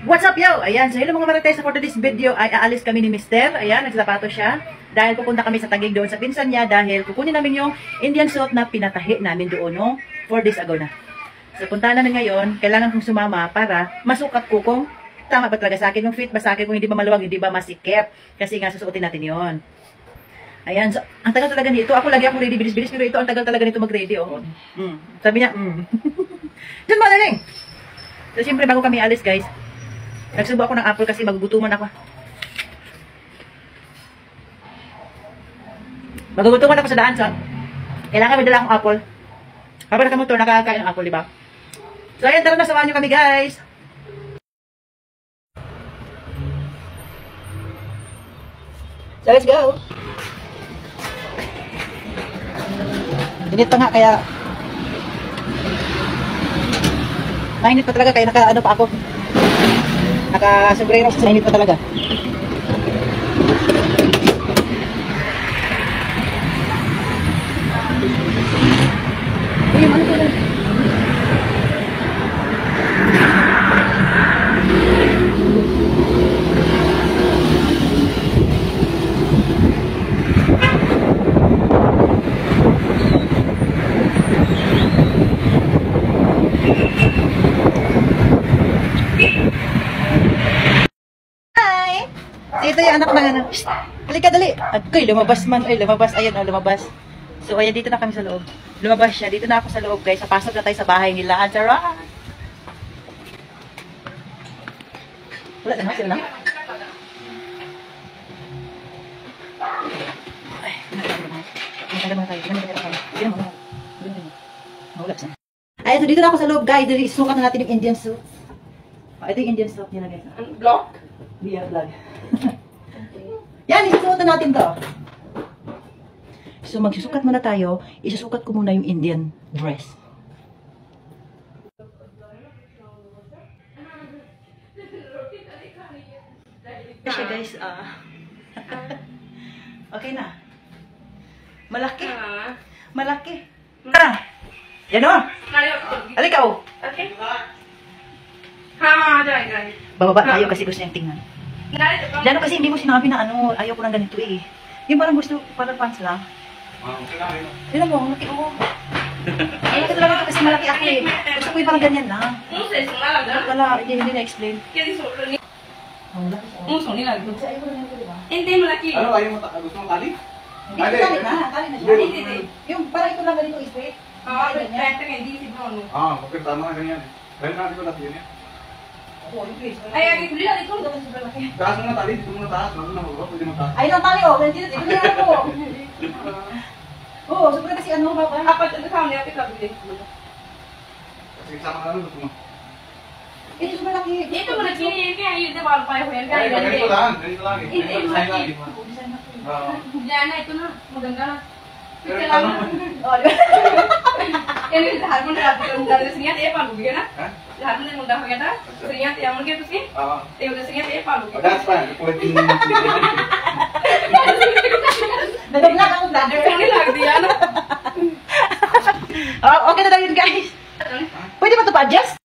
What's up, yo? Ayan, so hello mga marites, for today's video ay aalis kami ni Mister. Ayan, nagsapato siya. Dahil pupunta kami sa Taguig doon sa pinsan niya dahil kukunin namin yung Indian suit na pinatahi namin doon no? 4 days ago na. So punta namin ngayon, kailangan kong sumama para masukat ko kung tama ba talaga sa akin yung fit ba sa akin, kung hindi ba maluwag, hindi ba masikip. Kasi nga susuotin natin yon. Ayan, so ang tagal talaga nito. Ako lagi ako ready, bilis-bilis, pero ito ang tagal talaga nito mag-ready. Oh. Sabi niya, Diyan mo, naling! So siyempre bago kami alis guys, nagsubo ako ng apple kasi magugutuman ako. Magugutuman ako sa daan, so kailangan may dala akong apple. Habang nakamotor, nakakain ng apple, di ba? So ayan, tara na, samahan nyo kami guys. So let's go. Init pa nga, kaya mainit pa talaga, kaya naka-ano pa ako. Naka-sombrero, mainit pa talaga. Uy, ano po lang? Ito yung anak na ano. Halika, dali. Agkoy, lumabas man. Ay, lumabas. Ayan, oh, lumabas. So, ayan, dito na kami sa loob. Lumabas siya. Dito na ako sa loob, guys. Pasok na tayo sa bahay nila. Antara! Wala na, sila lang. Ay, nagkala mo na tayo. Ayan, so dito na ako sa loob, guys. Isukat na natin yung Indian suit. Ito yung Indian suit nila, guys. Block? Via vlog. Yan, isusukat na natin to. So, magsusukat muna tayo. Isusukat ko muna yung Indian dress. Kasi guys, okay na. Malaki. Malaki. Yan o. Halika o. Okay. Ha, dai. Bababa tayo kasi gusto niyang tingnan. Lalo kasi hindi mo sinabi na ano, ayaw ko ng ganito eh. Yung parang gusto, parang pants lang. Tignan mo, ang laki ko. Ang laki talaga ito kasi malaki ako eh. Gusto ko yung parang ganyan lang. Wala, hindi na-explain. Hindi malaki. Ano, ayaw mo gusto mong tali? Hindi, tali na siya. Yung parang ito lang ganito straight. Okay, tama na ganyan. Kaya natin ko natin yun eh. Ay, bili lang ito. Taas mo na tali, dito mo na taas. Bago na mag-rock, pwede mo taas. Ayun ang tali oh, dito na ako. Oo, sobrang kasi ano ba? Apat ang kasama niya, kita bili. Kasi sama ka lang, gusto mo. Ito sobrang laki. Ito malaki, kaya yun, di ba, payo ko yan. Ay, ganito lang, ganito lang eh. Hindi, Ganito lang eh. Oo. Diyan na, ito na, maganda na. Pero Ito tama lang. mo. Yan yung lahat mo na dari sini ya palu gitu na. Ha? Lahat mo na munda kagata. Siniya yang mo gitu sih. Oo. Tayo da siniya ya palu. Oh, that's fine. Pwede yung Nag-vlog ako vlogger. Ini lagi dia na. Oh, okay na daw yun guys. Pwede ba ito pa-adjust?